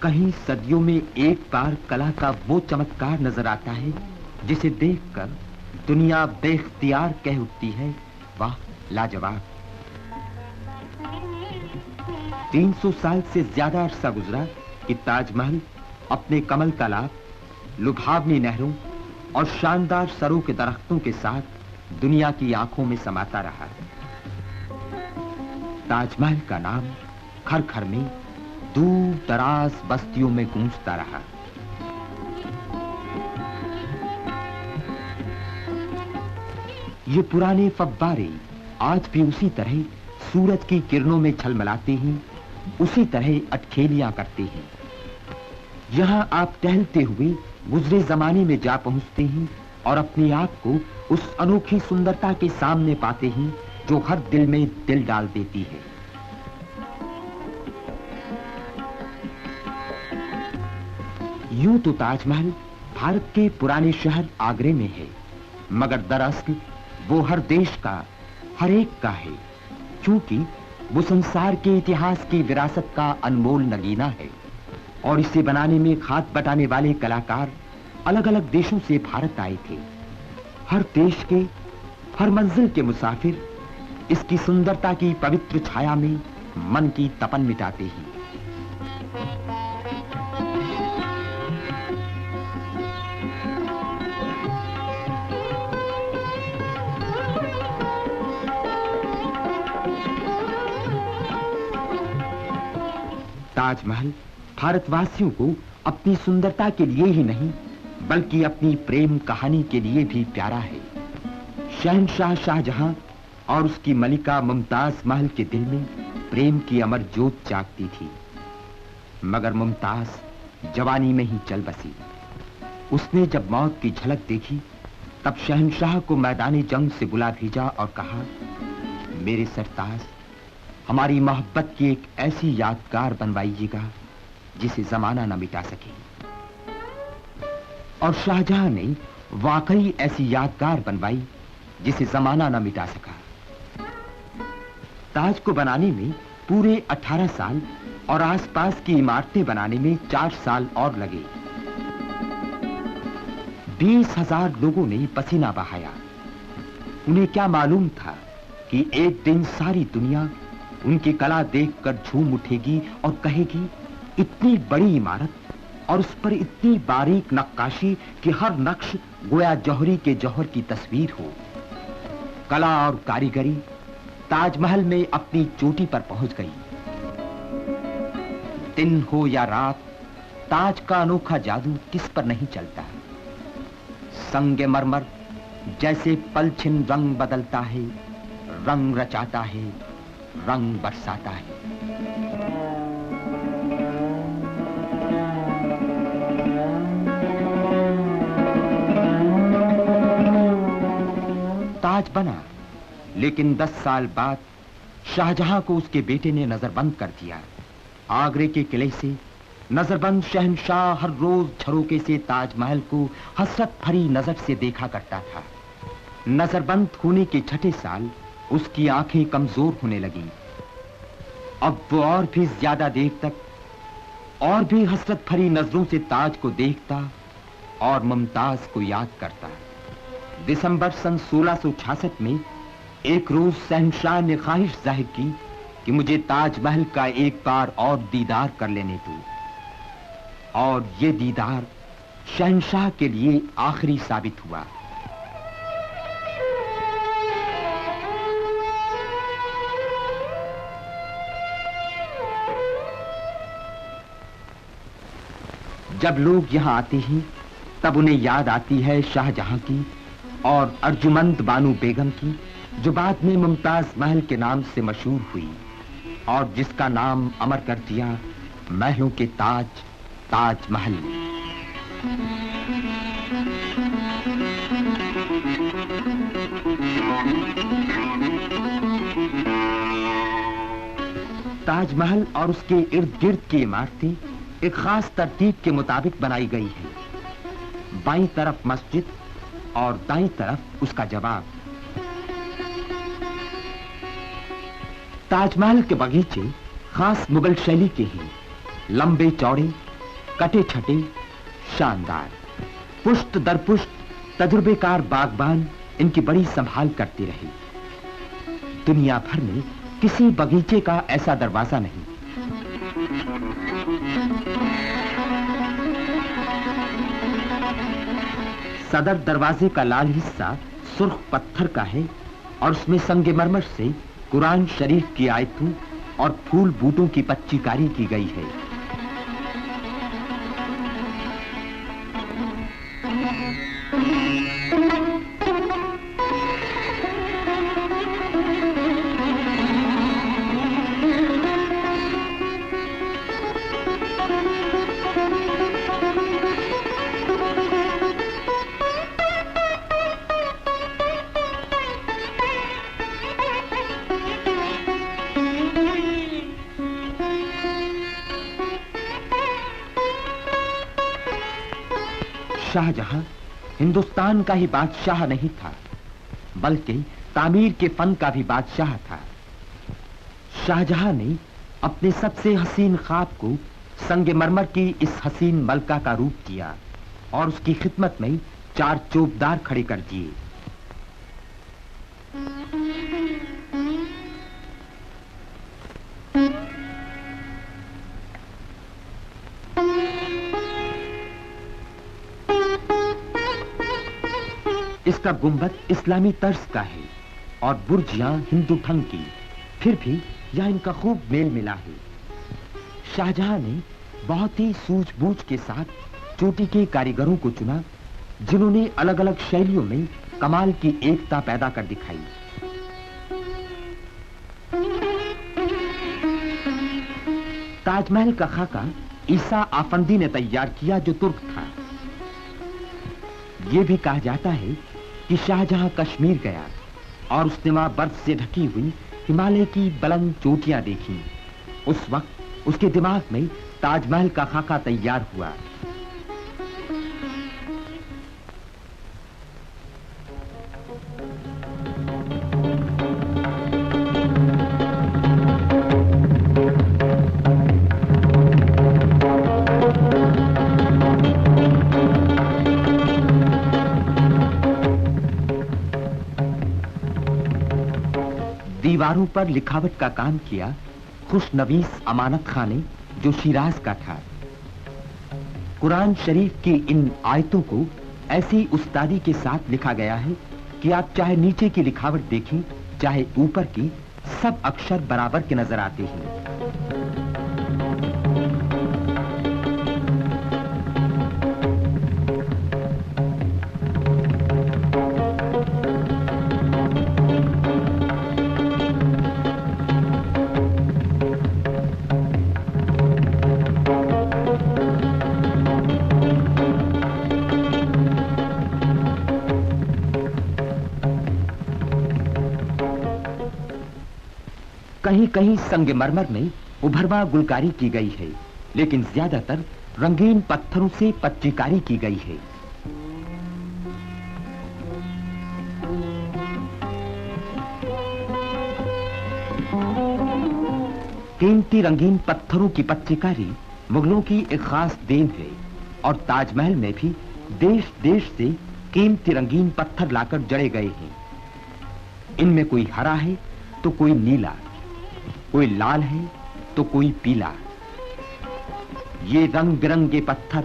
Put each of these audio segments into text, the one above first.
कहीं सदियों में एक बार कला का वो चमत्कार नजर आता है जिसे देखकर दुनिया बेख्तियार कह उठती है, वाह लाजवाब। 300 साल से ज्यादा अरसा गुजरा कि ताजमहल अपने कमल तालाब, लुभावनी नहरों और शानदार सरों के दरख्तों के साथ दुनिया की आंखों में समाता रहा। ताजमहल का नाम घर घर में, दूर दराज बस्तियों में गूंजता रहा। ये पुराने फव्वारे आज भी उसी तरह सूरज की किरणों में झलमलाते हैं, उसी तरह अटखेलियां करते हैं। यहां आप टहलते हुए गुजरे जमाने में जा पहुंचते हैं और अपनी आंख को उस अनोखी सुंदरता के सामने पाते हैं जो हर दिल में दिल डाल देती है। यूं तो ताजमहल भारत के पुराने शहर आगरे में है, मगर दरअसल वो हर देश का, हर एक का है, क्योंकि वो संसार के इतिहास की विरासत का अनमोल नगीना है। और इसे बनाने में हाथ बटाने वाले कलाकार अलग अलग देशों से भारत आए थे। हर देश के, हर मंजिल के मुसाफिर इसकी सुंदरता की पवित्र छाया में मन की तपन मिटाते हैं। ताजमहल भारतवासियों को अपनी सुंदरता के लिए ही नहीं, बल्कि अपनी प्रेम कहानी के लिए भी प्यारा है। शहंशाह शाहजहां और उसकी मलिका मुमताज महल के दिल में प्रेम की अमर ज्योत जागती थी, मगर मुमताज जवानी में ही चल बसी। उसने जब मौत की झलक देखी, तब शहंशाह को मैदानी जंग से बुला भेजा और कहा, मेरे सरताज, हमारी मोहब्बत की एक ऐसी यादगार बनवाइएगा जिसे जमाना न मिटा सके। और शाहजहां ने वाकई ऐसी यादगार बनवाई जिसे जमाना न मिटा सका। ताज को बनाने में पूरे 18 साल और आसपास की इमारतें बनाने में 4 साल और लगे। 20,000 लोगों ने पसीना बहाया। उन्हें क्या मालूम था कि एक दिन सारी दुनिया उनकी कला देखकर झूम उठेगी और कहेगी, इतनी बड़ी इमारत और उस पर इतनी बारीक नक्काशी कि हर नक्श गोया जौहरी के जौहर की तस्वीर हो। कला और कारीगरी ताजमहल में अपनी चोटी पर पहुंच गई। दिन हो या रात, ताज का अनोखा जादू किस पर नहीं चलता। संगमरमर जैसे पलछिन रंग बदलता है, रंग रचाता है, रंग बरसाता है। ताज बना, लेकिन 10 साल बाद शाहजहां को उसके बेटे ने नजरबंद कर दिया। आगरे के किले से नजरबंद शहंशाह हर रोज झरोके से ताजमहल को हसरत भरी नजर से देखा करता था। नजरबंद होने के 6ठे साल उसकी आंखें कमजोर होने लगी। अब वो और भी ज्यादा देर तक और भी हसरत भरी नजरों से ताज को देखता और मुमताज को याद करता। दिसंबर सन 1666 में एक रोज शहंशाह ने ख्वाहिश जाहिर की कि मुझे ताजमहल का एक बार और दीदार कर लेने दो। और ये दीदार शहंशाह के लिए आखिरी साबित हुआ। जब लोग यहां आते हैं, तब उन्हें याद आती है शाहजहां की और अर्जुमंद बानो बेगम की, जो बाद में मुमताज महल के नाम से मशहूर हुई। और जिसका नाम अमर कर दिया महलों के ताज, ताजमहल। ताजमहल और उसके इर्द गिर्द की इमारतें एक खास तरतीब के मुताबिक बनाई गई हैं। बाईं तरफ मस्जिद और दाईं तरफ उसका जवाब। ताजमहल के बगीचे खास मुगल शैली के हैं, लंबे चौड़े, कटे छटे, शानदार। पुष्ट दर पुष्ट तजुर्बेकार बागबान इनकी बड़ी संभाल करते रहे। दुनिया भर में किसी बगीचे का ऐसा दरवाजा नहीं। सदर दरवाजे का लाल हिस्सा सुर्ख पत्थर का है और उसमें संगमरमर से कुरान शरीफ की आयतों और फूल बूटों की पच्चीकारी की गई है। शाहजहां हिंदुस्तान का ही बादशाह नहीं था, बल्कि तामीर के फन का भी बादशाह था। शाहजहां ने अपने सबसे हसीन ख्वाब को संगमरमर की इस हसीन मलका का रूप दिया और उसकी खिदमत में 4 चौबदार खड़े कर दिए। इसका गुंबद इस्लामी तर्ज का है और बुर्जियां हिंदू ढंग की, फिर भी यह इनका खूब मेल मिला है। शाहजहां ने बहुत ही सूझबूझ के साथ चोटी के कारीगरों को चुना, जिन्होंने अलग अलग शैलियों में कमाल की एकता पैदा कर दिखाई। ताजमहल का खाका ईसा आफंदी ने तैयार किया, जो तुर्क था। यह भी कहा जाता है कि शाहजहां कश्मीर गया और उसने वहां बर्फ से ढकी हुई हिमालय की बुलंद चोटियां देखी। उस वक्त उसके दिमाग में ताजमहल का खाका तैयार हुआ। दीवारों पर लिखावट का काम किया खुशनवीस अमानत खां ने, जो शिराज का था। कुरान शरीफ की इन आयतों को ऐसी उस्तादी के साथ लिखा गया है कि आप चाहे नीचे की लिखावट देखें, चाहे ऊपर की, सब अक्षर बराबर के नजर आते हैं। कहीं कहीं संगमरमर में उभरवा गुलकारी की गई है, लेकिन ज्यादातर रंगीन पत्थरों से पच्चीकारी की गई है। कीमती रंगीन पत्थरों की पच्चीकारी मुगलों की एक खास देन है और ताजमहल में भी देश देश से कीमती रंगीन पत्थर लाकर जड़े गए हैं। इनमें कोई हरा है तो कोई नीला, कोई लाल है तो कोई पीला। ये रंग बिरंगे पत्थर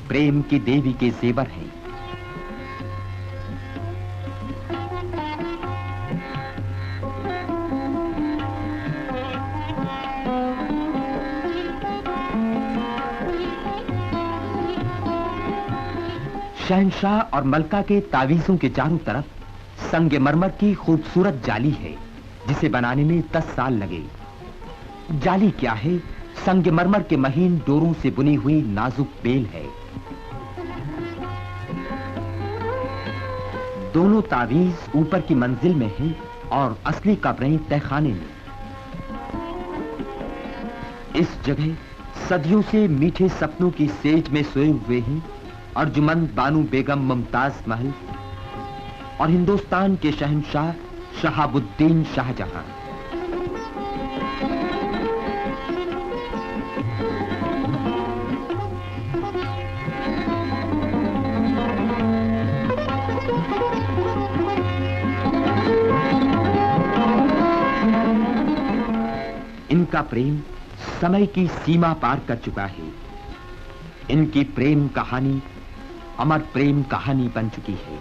प्रेम की देवी के जेवर हैं। शहंशाह और मलका के तावीजों के चारों तरफ संगमरमर की खूबसूरत जाली है, जिसे बनाने में 10 साल लगे। जाली क्या है? संगमरमर के महीन डोरों से बुनी हुई नाजुक बेल है। दोनों तावीज ऊपर की मंजिल में है और असली कब्रें तहखाने में। इस जगह सदियों से मीठे सपनों की सेज में सोए हुए हैं अर्जुमंद बानू बेगम मुमताज महल और हिंदुस्तान के शहंशाह शहाबुद्दीन शाहजहां। इनका प्रेम समय की सीमा पार कर चुका है। इनकी प्रेम कहानी अमर प्रेम कहानी बन चुकी है।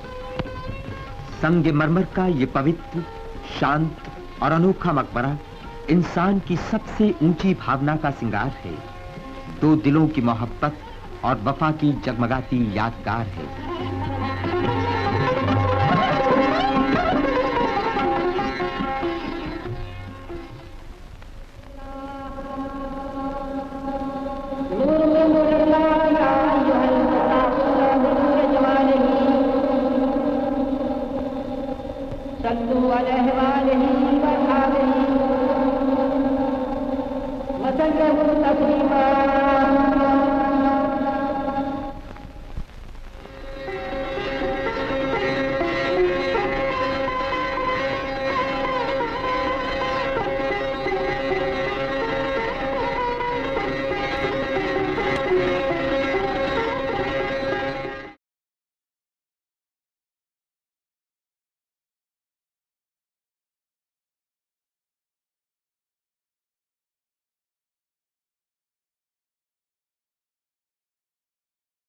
संगमरमर का ये पवित्र, शांत और अनोखा मकबरा इंसान की सबसे ऊंची भावना का सिंगार है। दो दिलों की मोहब्बत और वफा की जगमगाती यादगार है। वसल्लम तस्लीमा।